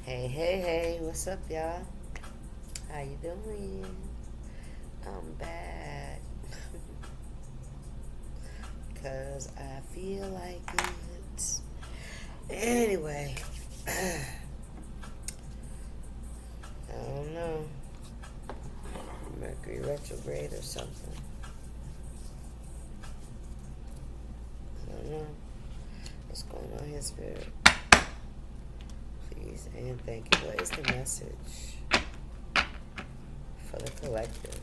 Hey, hey, hey, what's up, y'all? How you doing? I'm back. Because I feel like it. Anyway, I don't know. Mercury retrograde or something. I don't know. What's going on here, Spirit? Please and thank you. What is the message for the collective?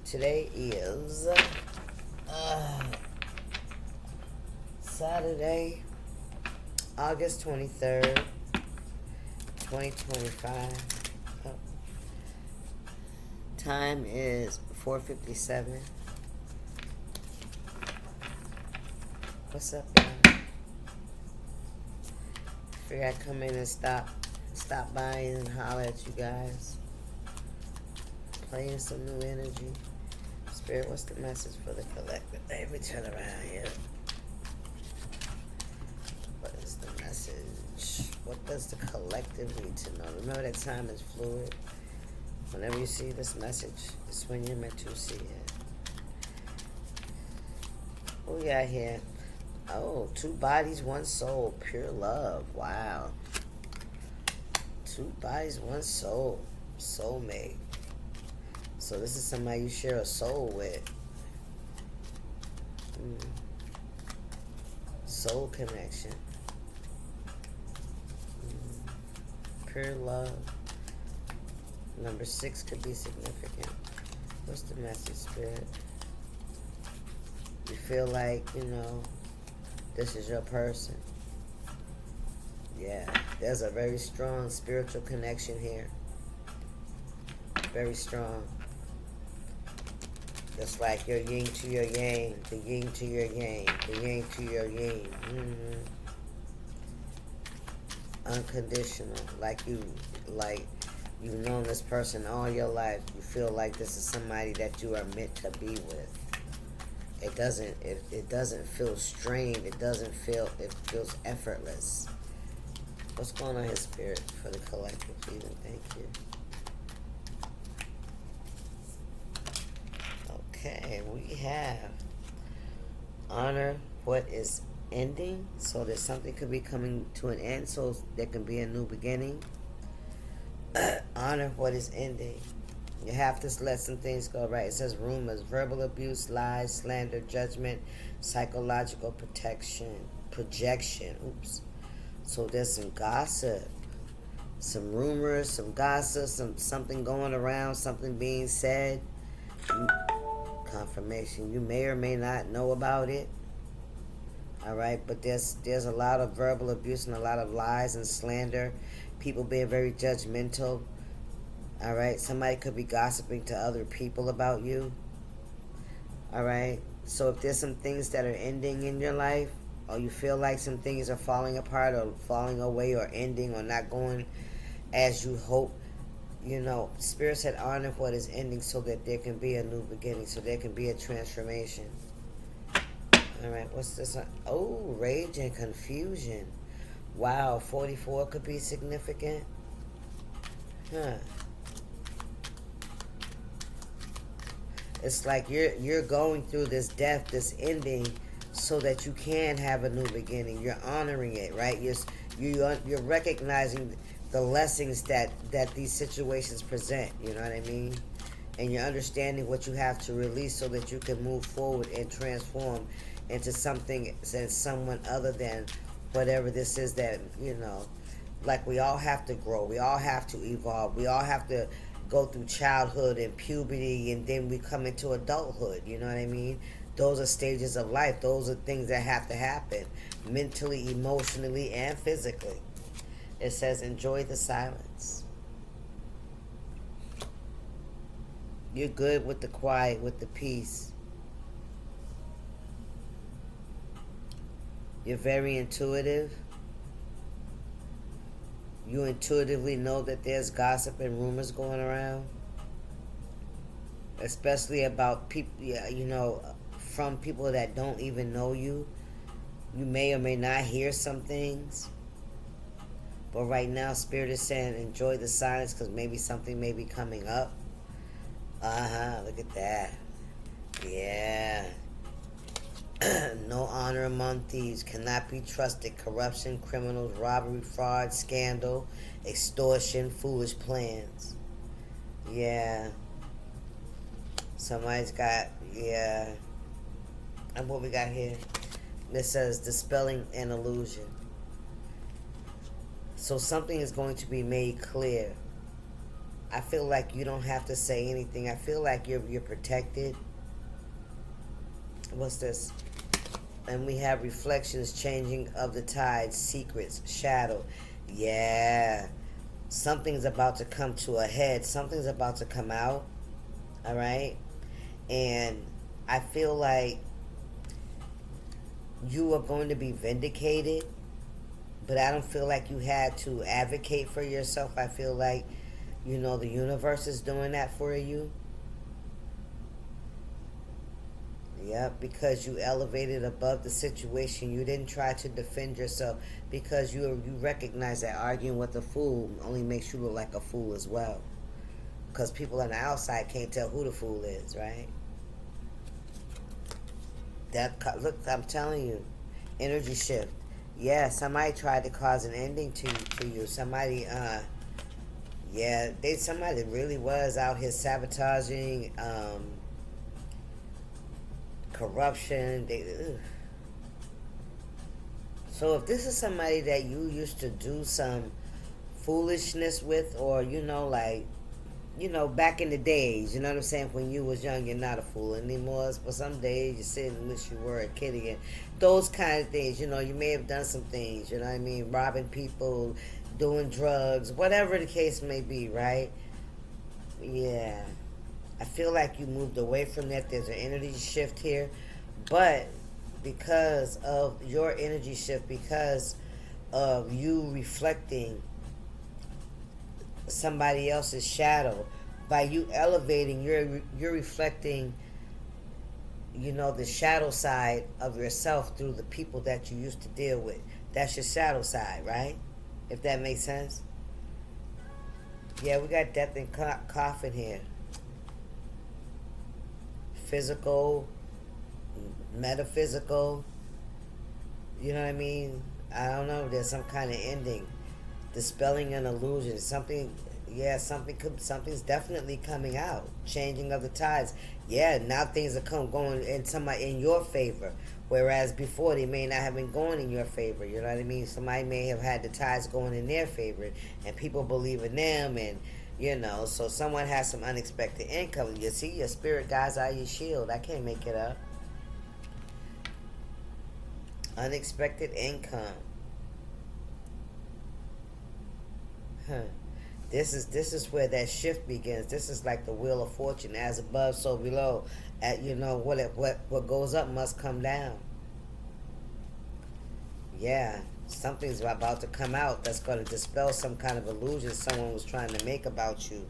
Today is Saturday, August 23rd, 2025. Oh. Time is 4:57. What's up, y'all? Figure I'd come in and stop by and holler at you guys. Playing some new energy. Spirit, what's the message for the collective? Let me turn around here. What is the message? What does the collective need to know? Remember that time is fluid. Whenever you see this message, it's when you're meant to see it. What we got here? Oh, two bodies, one soul. Pure love. Wow. Two bodies, one soul. Soulmate. So this is somebody you share a soul with. Soul connection. Pure love. Number 6 could be significant. What's the message, Spirit? You feel like, this is your person. Yeah, there's a very strong spiritual connection here. Very strong. Just like your yin to your yang, the yin to your yang, the yang to your yin. Unconditional. Like you've known this person all your life. You feel like this is somebody that you are meant to be with. It doesn't feel strained. It feels effortless. What's going on here, Spirit, for the collective, please and thank you. Okay, we have honor what is ending. So that something could be coming to an end, so there can be a new beginning. Honor what is ending. You have to let some things go, right? It says rumors, verbal abuse, lies, slander, judgment, psychological projection. Oops. So there's some gossip, some rumors, some gossip, something going around, something being said. Confirmation. You may or may not know about it. All right, but there's a lot of verbal abuse and a lot of lies and slander. People being very judgmental. All right, somebody could be gossiping to other people about you. All right, so if there's some things that are ending in your life, or you feel like some things are falling apart or falling away or ending or not going as you hope, Spirit said honor what is ending so that there can be a new beginning, so there can be a transformation. All right, what's this one? Oh, rage and confusion. Wow, 44 could be significant. Huh. It's like you're going through this death, this ending, so that you can have a new beginning. You're honoring it, right? You're recognizing the lessons that these situations present. You know what I mean? And you're understanding what you have to release so that you can move forward and transform into something and someone other than whatever this is that, like we all have to grow. We all have to evolve. We all have to go through childhood and puberty, and then we come into adulthood. You know what I mean? Those are stages of life. Those are things that have to happen mentally, emotionally, and physically. It says enjoy the silence. You're good with the quiet, with the peace. You're very intuitive. You intuitively know that there's gossip and rumors going around, especially about people, from people that don't even know you. You may or may not hear some things. But right now, Spirit is saying enjoy the silence because maybe something may be coming up. Look at that. Yeah. No honor among thieves, cannot be trusted, corruption, criminals, robbery, fraud, scandal, extortion, foolish plans. Yeah. Somebody's got, yeah. And what we got here? This says dispelling an illusion. So something is going to be made clear. I feel like you don't have to say anything. I feel like you're protected. What's this? And we have reflections, changing of the tides, secrets, shadow. Yeah. Something's about to come to a head. Something's about to come out. All right? And I feel like you are going to be vindicated, but I don't feel like you had to advocate for yourself. I feel like, the universe is doing that for you. Yep, because you elevated above the situation. You didn't try to defend yourself because you recognize that arguing with a fool only makes you look like a fool as well. Because people on the outside can't tell who the fool is, right? Look, I'm telling you, energy shift. Yeah, somebody tried to cause an ending to you. Somebody, somebody really was out here sabotaging, corruption. So if this is somebody that you used to do some foolishness with, or back in the days, you know what I'm saying, when you was young, you're not a fool anymore. But some days you sit and wish you were a kid again. Those kind of things, you may have done some things, you know what I mean, robbing people, doing drugs, whatever the case may be, right? Yeah. I feel like you moved away from that. There's an energy shift here. But because of your energy shift, because of you reflecting somebody else's shadow, by you elevating, you're reflecting, the shadow side of yourself through the people that you used to deal with. That's your shadow side, right? If that makes sense. Yeah, we got death and coffin here. Physical, metaphysical, you know what I mean? I don't know, there's some kind of ending. Dispelling an illusion. Something's definitely coming out. Changing of the tides. Yeah, now things are going in your favor. Whereas before they may not have been going in your favor. You know what I mean? Somebody may have had the tides going in their favor and people believe in them, and so someone has some unexpected income. You see, your spirit guides are your shield. I can't make it up. Unexpected income. Huh. This is where that shift begins. This is like the wheel of fortune, as above, so below. What goes up must come down. Yeah, something's about to come out that's going to dispel some kind of illusion someone was trying to make about you.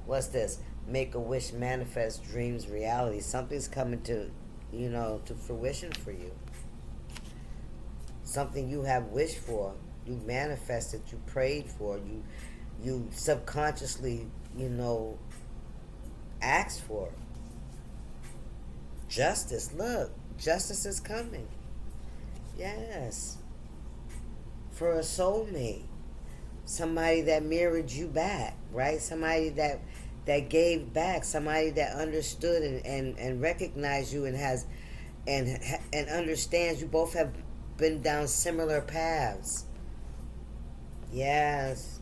What's this? Make a wish, manifest dreams, reality. Something's coming to fruition for you. Something you have wished for, you manifested, you prayed for, you subconsciously, asked for. Justice, look, justice is coming. Yes. For a soulmate. Somebody that mirrored you back, right? Somebody that gave back, somebody that understood and recognized you and has and understands you both have been down similar paths. Yes.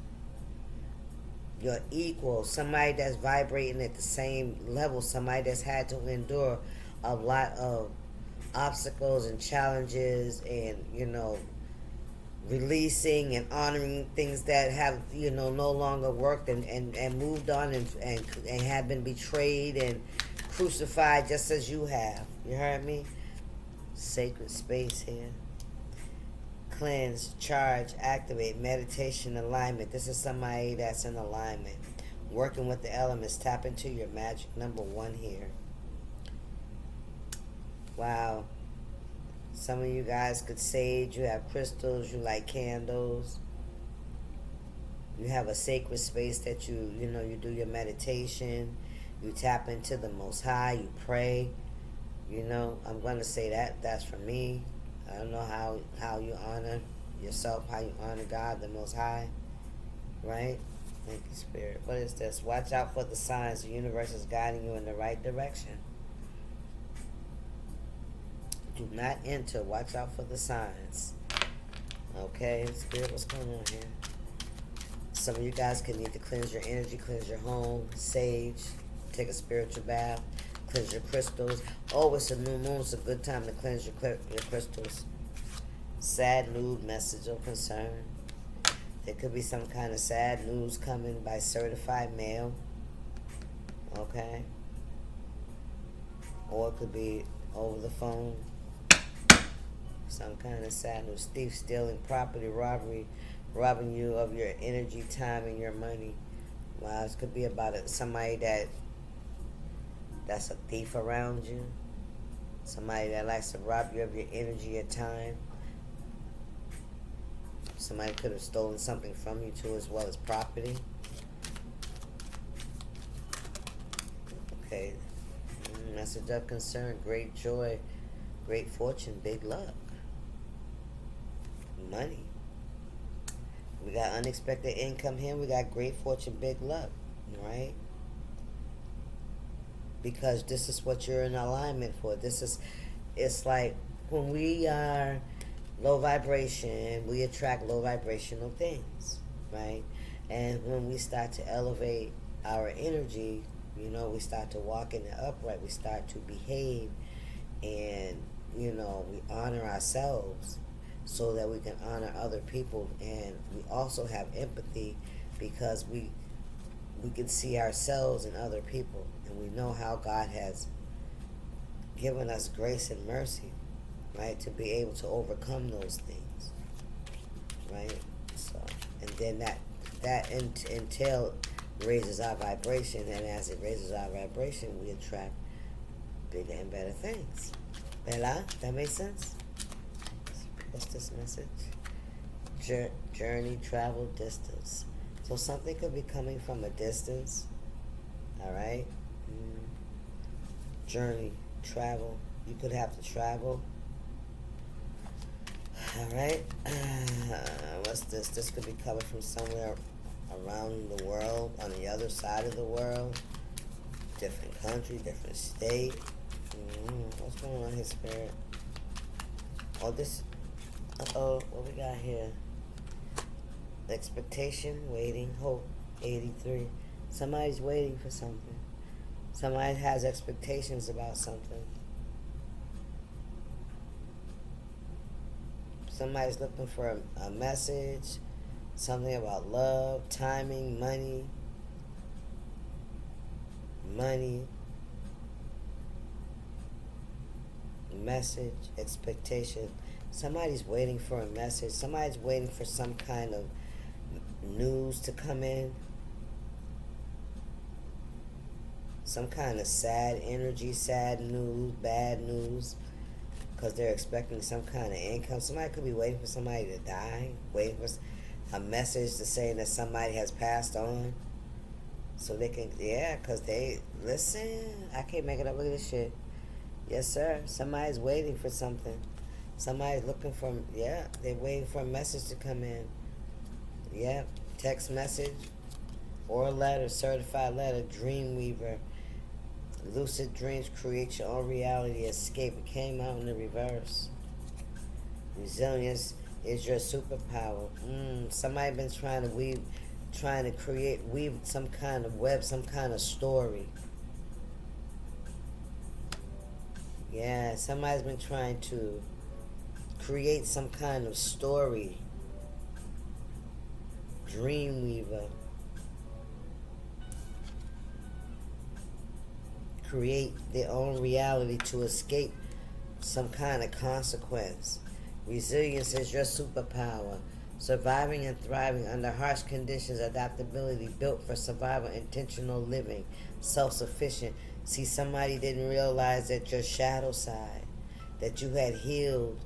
You're equal. Somebody that's vibrating at the same level. Somebody that's had to endure a lot of obstacles and challenges, and releasing and honoring things that have no longer worked, and moved on, and have been betrayed and crucified just as you have. You heard me? Sacred space here. Cleanse, charge, activate, meditation, alignment. This is somebody that's in alignment. Working with the elements. Tap into your magic number 1 here. Wow. Some of you guys could sage. You have crystals. You like candles. You have a sacred space that you do your meditation. You tap into the Most High. You pray. I'm going to say that's for me. I don't know how you honor yourself, how you honor God, the Most High, right? Thank you, Spirit. What is this? Watch out for the signs. The universe is guiding you in the right direction. Do not enter. Watch out for the signs. Okay, Spirit, what's going on here? Some of you guys can need to cleanse your energy, cleanse your home, sage, take a spiritual bath, cleanse your crystals. Oh, it's a new moon. It's a good time to cleanse your crystals. Sad news, message or concern. There could be some kind of sad news coming by certified mail. Okay? Or it could be over the phone. Some kind of sad news. Thief stealing property, robbery, robbing you of your energy, time, and your money. Well, it could be about somebody that's a thief around you. Somebody that likes to rob you of your energy, your time. Somebody could have stolen something from you too, as well as property. Okay. Message of concern, great joy, great fortune, big luck. Money. We got unexpected income here. We got great fortune, big luck. Right? Because this is what you're in alignment for. It's like when we are low vibration, we attract low vibrational things, right? And when we start to elevate our energy, we start to walk in the upright, we start to behave, and, we honor ourselves so that we can honor other people. And we also have empathy because we can see ourselves in other people, and we know how God has given us grace and mercy, right, to be able to overcome those things, right? So, and then that entail raises our vibration, and as it raises our vibration, we attract bigger and better things. Bella, that makes sense? What's this message? Journey, travel, distance. So something could be coming from a distance, all right? Journey, travel. You could have to travel. All right. What's this? This could be coming from somewhere around the world, on the other side of the world, different country, different state. What's going on here, Spirit? Oh, this. What we got here? Expectation, waiting, hope. 83. Somebody's waiting for something. Somebody has expectations about something. Somebody's looking for a message, something about love, timing, money, message, expectation. Somebody's waiting for a message. Somebody's waiting for some kind of news to come in. Some kind of sad energy, sad news, bad news. Because they're expecting some kind of income. Somebody could be waiting for somebody to die. Waiting for a message to say that somebody has passed on. So they can, because listen, I can't make it up. Look at this shit. Yes, sir. Somebody's waiting for something. Somebody's looking for, they're waiting for a message to come in. Text message or a letter, certified letter, dream weaver. Lucid dreams, create your own reality, escape. It came out in the reverse. Resilience is your superpower. Somebody been trying to weave some kind of web, some kind of story. Yeah, somebody's been trying to create some kind of story. Dreamweaver. Create their own reality to escape some kind of consequence. Resilience is your superpower. Surviving and thriving under harsh conditions, adaptability, built for survival, intentional living, self-sufficient. See, somebody didn't realize that your shadow side, that you had healed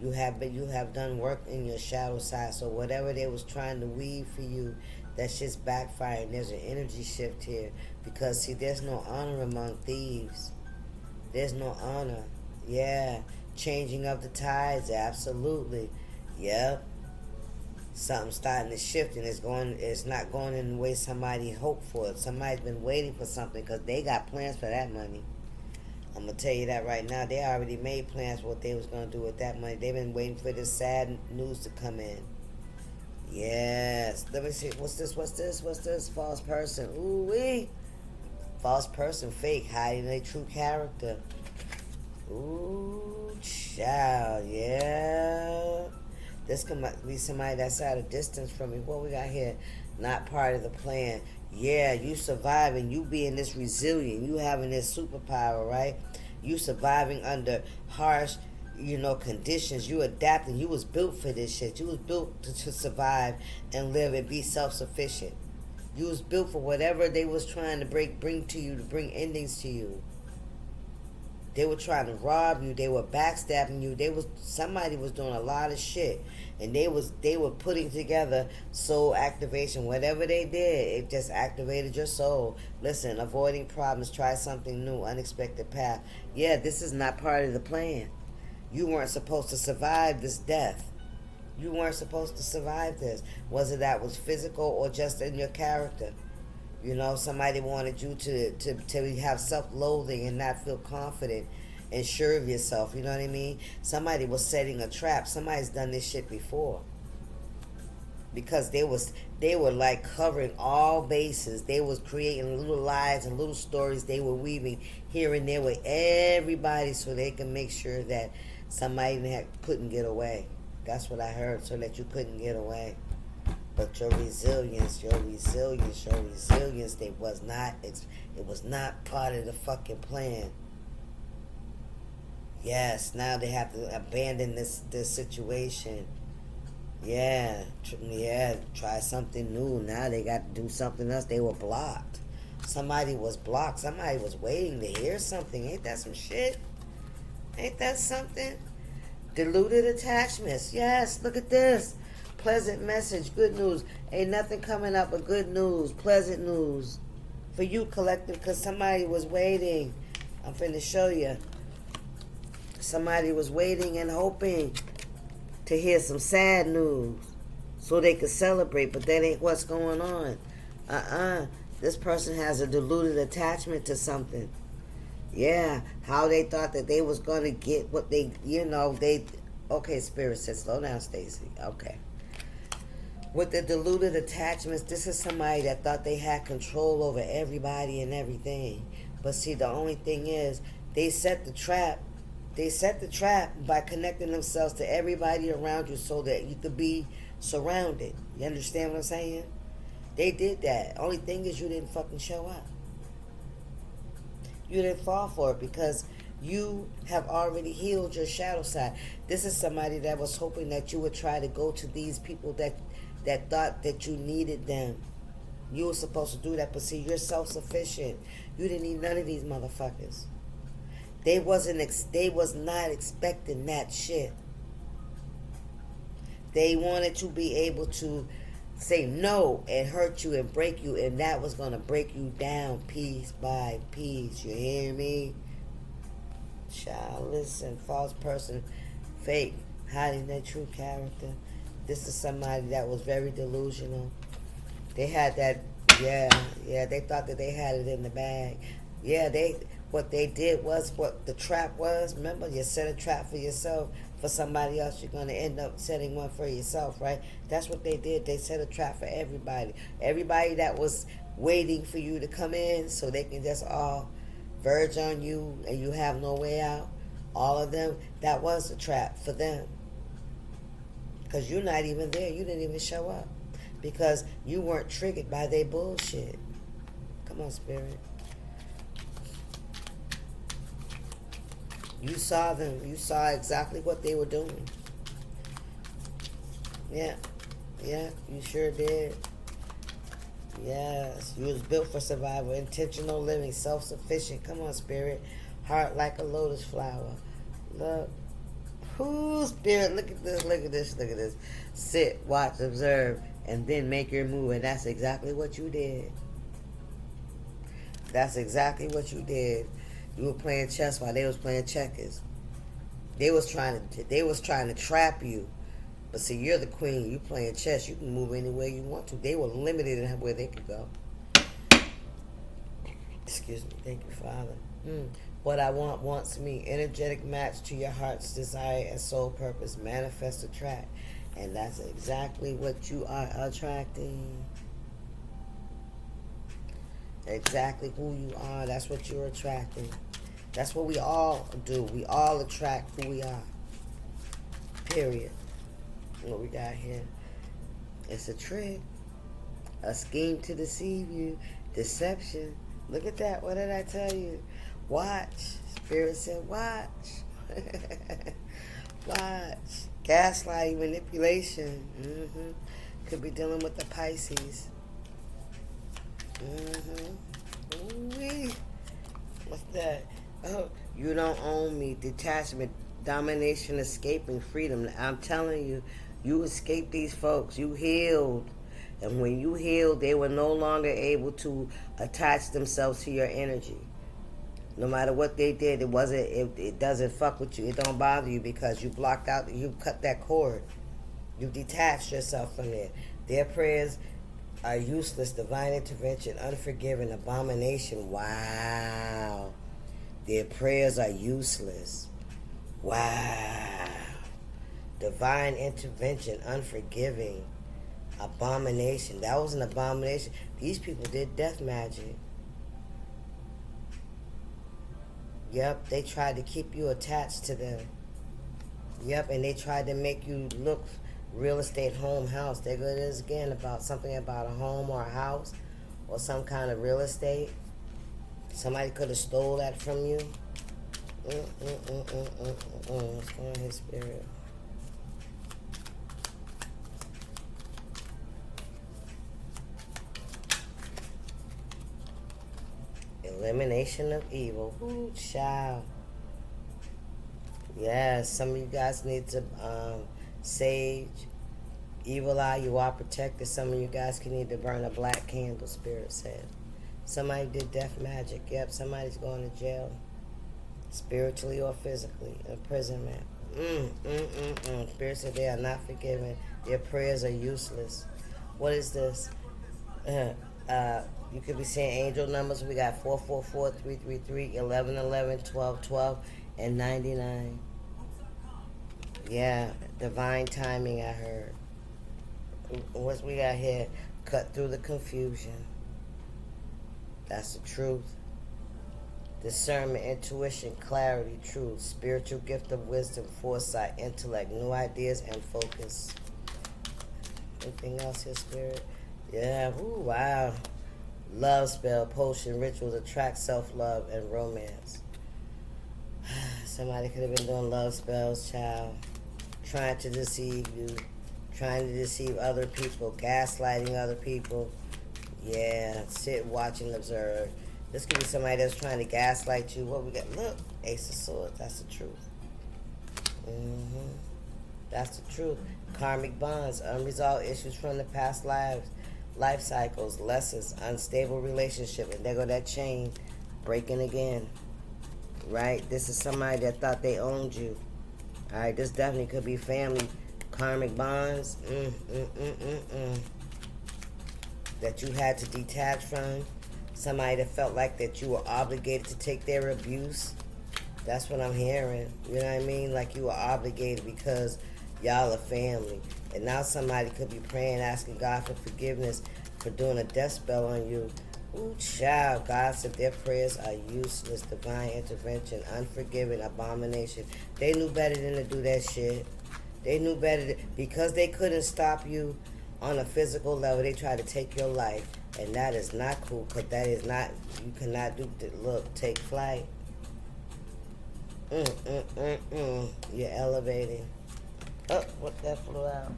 You have done work in your shadow side. So whatever they was trying to weave for you, that shit's backfiring. There's an energy shift here. Because see, there's no honor among thieves. There's no honor. Yeah. Changing of the tides, absolutely. Yep. Something's starting to shift, and it's not going in the way somebody hoped for. Somebody's been waiting for something because they got plans for that money. I'm going to tell you that right now. They already made plans for what they was going to do with that money. They've been waiting for this sad news to come in. Yes. Let me see. What's this? False person. Ooh-wee. False person, fake, hiding their true character. Ooh, child, yeah. This could be somebody that's at a distance from me. What we got here? Not part of the plan. Yeah, you surviving. You being this resilient. You having this superpower, right? You surviving under harsh, conditions. You adapting. You was built for this shit. You was built to survive and live and be self-sufficient. You was built for whatever they was trying to bring to you, to bring endings to you. They were trying to rob you. They were backstabbing you. Somebody was doing a lot of shit, and they were putting together soul activation. Whatever they did, it just activated your soul. Listen, avoiding problems, try something new, unexpected path. Yeah, this is not part of the plan. You weren't supposed to survive this death. You weren't supposed to survive this. Whether that was physical or just in your character. Somebody wanted you to have self-loathing and not feel confident and sure of yourself. You know what I mean? Somebody was setting a trap. Somebody's done this shit before. Because they were like covering all bases. They was creating little lies and little stories they were weaving here and there with everybody so they can make sure that somebody couldn't get away. That's what I heard, so that you couldn't get away. But your resilience, it was not part of the fucking plan. Yes, now they have to abandon this situation. Yeah, try something new. Now they got to do something else. They were blocked. Somebody was blocked. Somebody was waiting to hear something. Ain't that some shit? Ain't that something? Diluted attachments. Yes, look at this. Pleasant message, good news. Ain't nothing coming up but good news, pleasant news. For you, collective, because somebody was waiting. I'm finna show you. Somebody was waiting and hoping to hear some sad news so they could celebrate, but that ain't what's going on. This person has a diluted attachment to something. Yeah, how they thought that they was going to get what they. Okay, Spirit said, slow down, Stacy. Okay. With the diluted attachments, this is somebody that thought they had control over everybody and everything. But see, the only thing is, they set the trap. They set the trap by connecting themselves to everybody around you so that you could be surrounded. You understand what I'm saying? They did that. Only thing is, you didn't fucking show up. You didn't fall for it because you have already healed your shadow side. This is somebody that was hoping that you would try to go to these people that thought that you needed them. You were supposed to do that, but see, you're self-sufficient. You didn't need none of these motherfuckers. They was not expecting that shit. They wanted to be able to say no and hurt you and break you, and that was going to break you down piece by piece. You hear me? Child, listen, false person, fake, hiding their true character. This is somebody that was very delusional. They had that, they thought that they had it in the bag. Yeah, what they did was what the trap was. Remember, you set a trap for yourself. For somebody else, you're going to end up setting one for yourself, right? That's what they did. They set a trap for everybody. Everybody that was waiting for you to come in so they can just all verge on you and you have no way out. All of them, that was a trap for them. Because you're not even there. You didn't even show up. Because you weren't triggered by their bullshit. Come on, Spirit. You saw them. You saw exactly what they were doing. Yeah, you sure did. Yes, you was built for survival, intentional living, self-sufficient. Come on, Spirit. Heart like a lotus flower. Look. Whoo, spirit, look at this, look at this, look at this. Sit, watch, observe, and then make your move. And that's exactly what you did. That's exactly what you did. You were playing chess while they was playing checkers. They was trying to trap you. But see, you're the queen. You playing chess. You can move anywhere you want to. They were limited in where they could go. Excuse me. Thank you, Father. What I want wants me. Energetic match to your heart's desire and soul purpose. Manifest, attract. And that's exactly what you are attracting. Exactly who you are. That's what you're attracting. That's what we all do. We all attract who we are. Period. What we got here? It's a trick. A scheme to deceive you. Deception. Look at that. What did I tell you? Watch. Spirit said watch. Watch. Gaslighting, manipulation. Could be dealing with the Pisces. Ooh-wee. What's that? Oh, you don't own me. Detachment, domination, escaping, freedom. I'm telling you, you escaped these folks. You healed. And when you healed, they were no longer able to attach themselves to your energy. No matter what they did, it doesn't fuck with you. It don't bother you because you blocked out, you cut that cord. You detached yourself from it. Their prayers are useless. Divine intervention, unforgiving, abomination. Wow. Their prayers are useless. Wow. Divine intervention, unforgiving, abomination. That was an abomination. These people did death magic. Yep, they tried to keep you attached to them. Yep, and they tried to make you look real estate, home, house. There it is again about something about a home or a house or some kind of real estate. Somebody could have stole that from you. What's going on, his spirit? Elimination of evil. Ooh, child. Yes, some of you guys need to sage. Evil eye, you are protected. Some of you guys can need to burn a black candle, Spirit said. Somebody did death magic. Yep, somebody's going to jail. Spiritually or physically. Imprisonment. Spirit said they are not forgiven. Their prayers are useless. What is this? You could be saying angel numbers. We got 444, 333, 1111, 1212, and 99. Yeah, divine timing, I heard. What we got here? Cut through the confusion. That's the truth. Discernment, intuition, clarity, truth, spiritual gift of wisdom, foresight, intellect, new ideas, and focus. Anything else here, Spirit? Yeah, ooh, wow. Love spell, potion, rituals, attract self-love, and romance. Somebody could have been doing love spells, child. Trying to deceive you. Trying to deceive other people. Gaslighting other people. Yeah, sit, watch, and observe. This could be somebody that's trying to gaslight you. What we got? Look, Ace of Swords. That's the truth. That's the truth. Karmic bonds, unresolved issues from the past lives, life cycles, lessons, unstable relationship, and there go that chain breaking again. Right? This is somebody that thought they owned you. All right, this definitely could be family, karmic bonds. That you had to detach from. Somebody that felt like that you were obligated to take their abuse. That's what I'm hearing. You know what I mean? Like you were obligated because y'all are family. And now somebody could be praying, asking God for forgiveness for doing a death spell on you. Ooh, child. God said their prayers are useless. Divine intervention, unforgiving, abomination. They knew better than to do that shit. They knew better because they couldn't stop you on a physical level. They tried to take your life. And that is not cool, because that is not, you cannot do, look, take flight. You're elevating. Oh, what that flew out?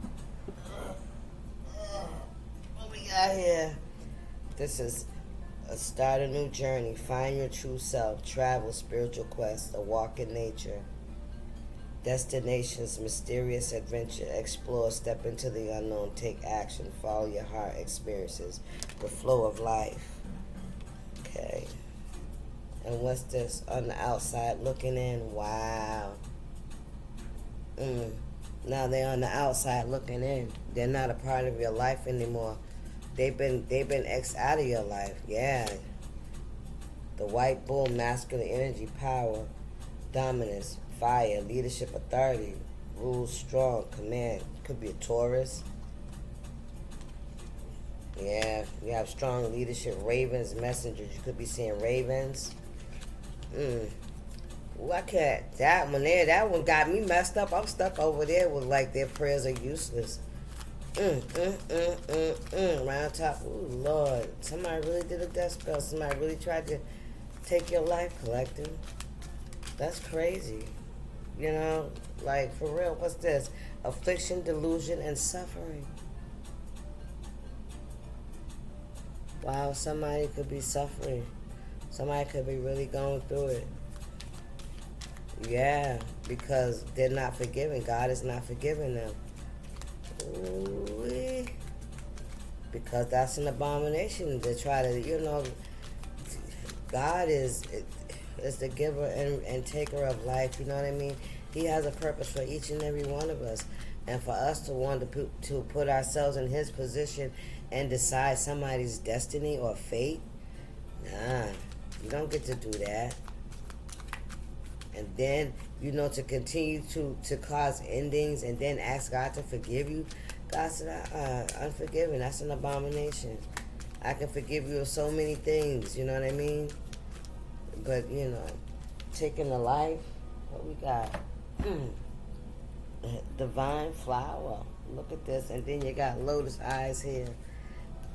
What we got here? This is start a new journey. Find your true self. Travel, spiritual quest, a walk in nature. Destinations, mysterious adventure, explore, step into the unknown, take action, follow your heart, experiences, the flow of life. Okay. And what's this? On the outside looking in. Wow. Now they're on the outside looking in. They're not a part of your life anymore. They've been X out of your life. Yeah. The white bull, masculine energy, power, dominance, fire, leadership, authority, rules, strong, command. Could be a Taurus. Yeah, you have strong leadership, ravens, messengers. You could be seeing ravens. Ooh, I can't. That one there, that one got me messed up. I'm stuck over there with like their prayers are useless. Round top. Ooh, Lord. Somebody really did a death spell. Somebody really tried to take your life, collective. That's crazy. You know, like for real, what's this? Affliction, delusion, and suffering. Wow, somebody could be suffering. Somebody could be really going through it. Yeah, because they're not forgiving. God is not forgiving them. Ooh-wee. Because that's an abomination to try to, you know, God is the giver and taker of life, you know what I mean? He has a purpose for each and every one of us. And for us to want to put ourselves in his position and decide somebody's destiny or fate, nah, you don't get to do that. And then, you know, to continue to cause endings and then ask God to forgive you. God said, unforgiving, that's an abomination. I can forgive you of so many things, you know what I mean? But, you know, taking a life, what we got? Divine flower. Look at this. And then you got lotus eyes here.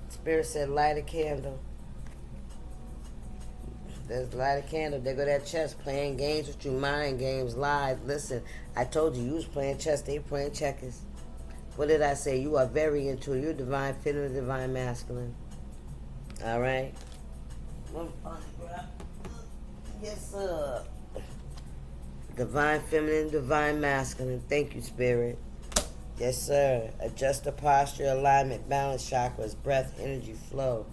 Spirit said, light a candle. There's light a candle. There go that chess. Playing games with you, mind games, lies. Listen, I told you was playing chess. They playing checkers. What did I say? You are very into it. You're divine feminine, divine masculine. All right? Yes, sir. Divine feminine, divine masculine. Thank you, Spirit. Yes, sir. Adjust the posture, alignment, balance chakras, breath, energy, flow.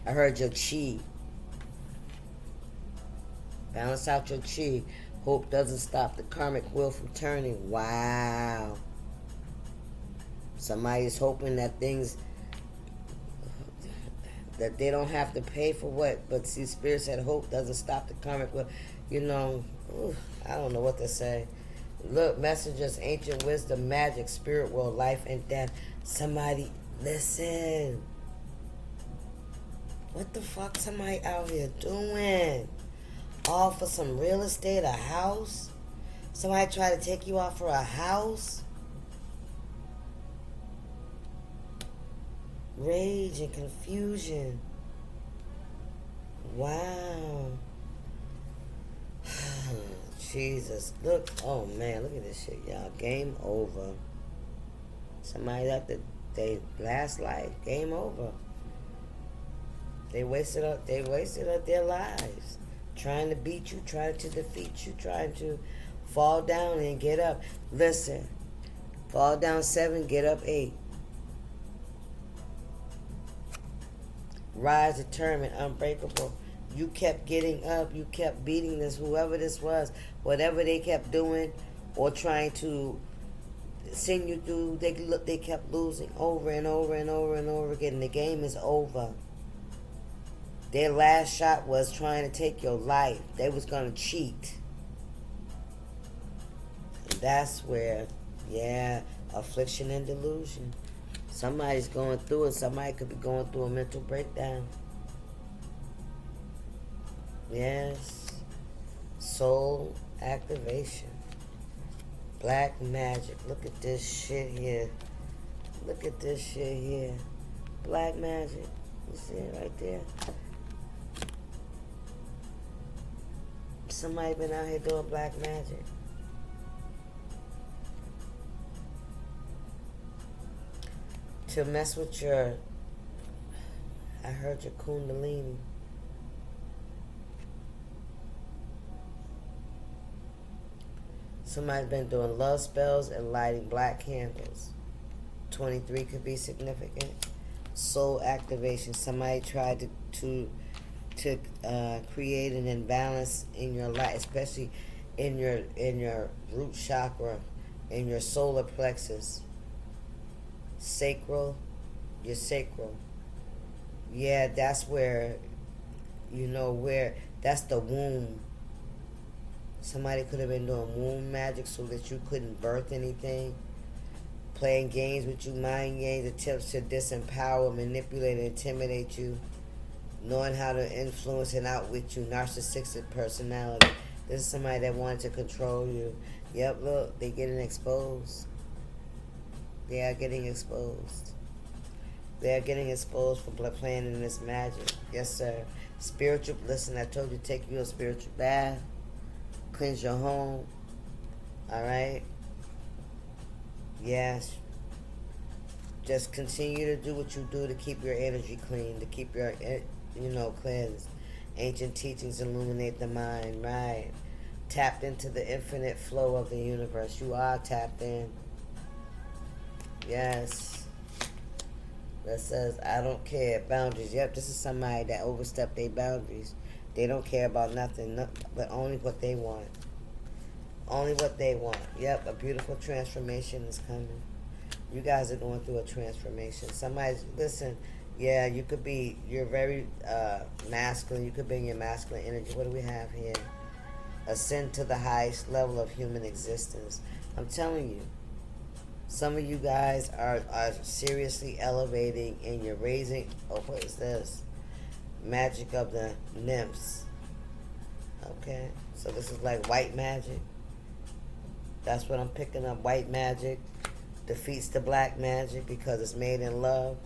I heard your chi. Balance out your chi. Hope doesn't stop the karmic wheel from turning. Wow. Somebody's hoping that things, that they don't have to pay for what. But see, Spirit said hope doesn't stop the karmic wheel. You know, I don't know what to say. Look, messengers, ancient wisdom, magic, spirit world, life and death. Somebody, listen. What the fuck somebody out here doing? All for some real estate, a house? Somebody try to take you out for a house? Rage and confusion. Wow. Jesus. Look. Oh, man. Look at this shit, y'all. Game over. Somebody after their last life. Game over. They wasted up their lives. Trying to beat you. Trying to defeat you. Trying to fall down and get up. Listen. Fall down 7. Get up 8. Rise, determined, unbreakable. You kept getting up. You kept beating this, whoever this was, whatever they kept doing or trying to send you through. They kept losing over and over and over and over again. The game is over. Their last shot was trying to take your life. They was going to cheat. And that's where, yeah, affliction and delusion. Somebody's going through it. Somebody could be going through a mental breakdown. Yes. Soul activation. Black magic. Look at this shit here. Look at this shit here. Black magic. You see it right there? Somebody been out here doing black magic. To mess with your, I heard your kundalini. Somebody's been doing love spells and lighting black candles. 23 could be significant. Soul activation. Somebody tried to create an imbalance in your life, especially in your root chakra, in your solar plexus, sacral, your sacral. Yeah, that's where, where that's the womb. Somebody could have been doing womb magic so that you couldn't birth anything. Playing games with you, mind games, attempts to disempower, manipulate, and intimidate you. Knowing how to influence and outwit you, narcissistic personality. This is somebody that wanted to control you. Yep, look, they getting exposed. They are getting exposed. They are getting exposed for playing in this magic. Yes, sir. Spiritual, listen, I told you, take you a spiritual bath. Cleanse your home. All right? Yes. Just continue to do what you do to keep your energy clean, to keep your, cleansed. Ancient teachings illuminate the mind, right? Tapped into the infinite flow of the universe. You are tapped in. Yes. That says, I don't care. Boundaries. Yep, this is somebody that overstepped their boundaries. They don't care about nothing, but only what they want. Only what they want. Yep, a beautiful transformation is coming. You guys are going through a transformation. Somebody's, listen, yeah, you're very masculine. You could be in your masculine energy. What do we have here? Ascend to the highest level of human existence. I'm telling you, some of you guys are seriously elevating, and you're raising, what is this? Magic of the nymphs. Okay, so this is like white magic. That's what I'm picking up. White magic defeats the black magic because it's made in love.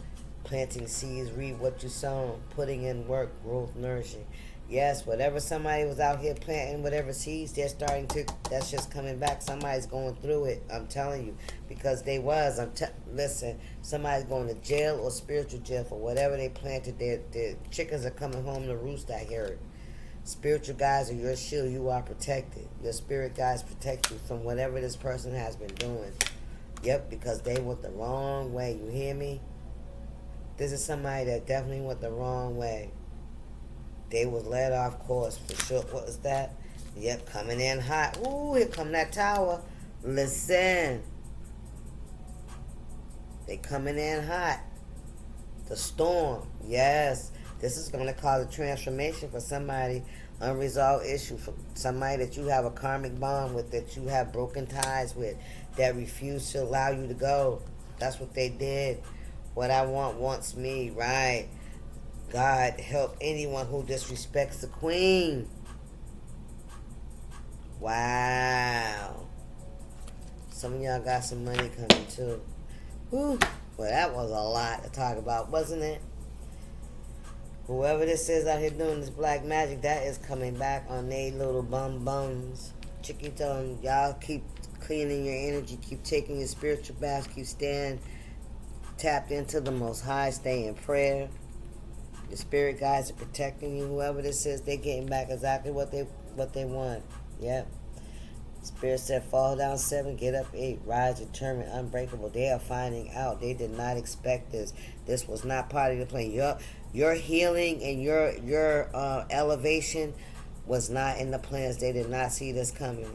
Planting seeds, reap what you sow. Putting in work, growth, nourishing. Yes, whatever somebody was out here planting, whatever seeds they're starting to, that's just coming back. Somebody's going through it. I'm telling you, because they was. Listen, somebody's going to jail or spiritual jail for whatever they planted. Their chickens are coming home to roost. I hear it. Spiritual guides are your shield. You are protected. Your spirit guides protect you from whatever this person has been doing. Yep, because they went the wrong way. You hear me? This is somebody that definitely went the wrong way. They was led off course for sure. What was that? Yep, coming in hot. Ooh, here come that tower. Listen. They coming in hot. The storm. Yes. This is going to cause a transformation for somebody. Unresolved issue. For somebody that you have a karmic bond with, that you have broken ties with, that refuse to allow you to go. That's what they did. What I want wants me, right? God help anyone who disrespects the queen. Wow. Some of y'all got some money coming too. Whew. Well, that was a lot to talk about, wasn't it? Whoever this is out here doing this black magic, that is coming back on they little bums. Chicky telling y'all, keep cleaning your energy, keep taking your spiritual baths, keep staying tapped into the Most High, stay in prayer. The spirit guides are protecting you. Whoever this is, they getting back exactly what they want. Yep. Spirit said, fall down 7, get up 8, rise determined, unbreakable. They are finding out. They did not expect this. This was not part of the plan. Your healing and your elevation was not in the plans. They did not see this coming.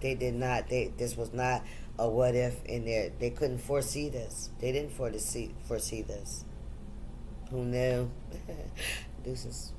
They did not. This was not a what if in there. They couldn't foresee this. They didn't foresee this. Who knew? Deuces.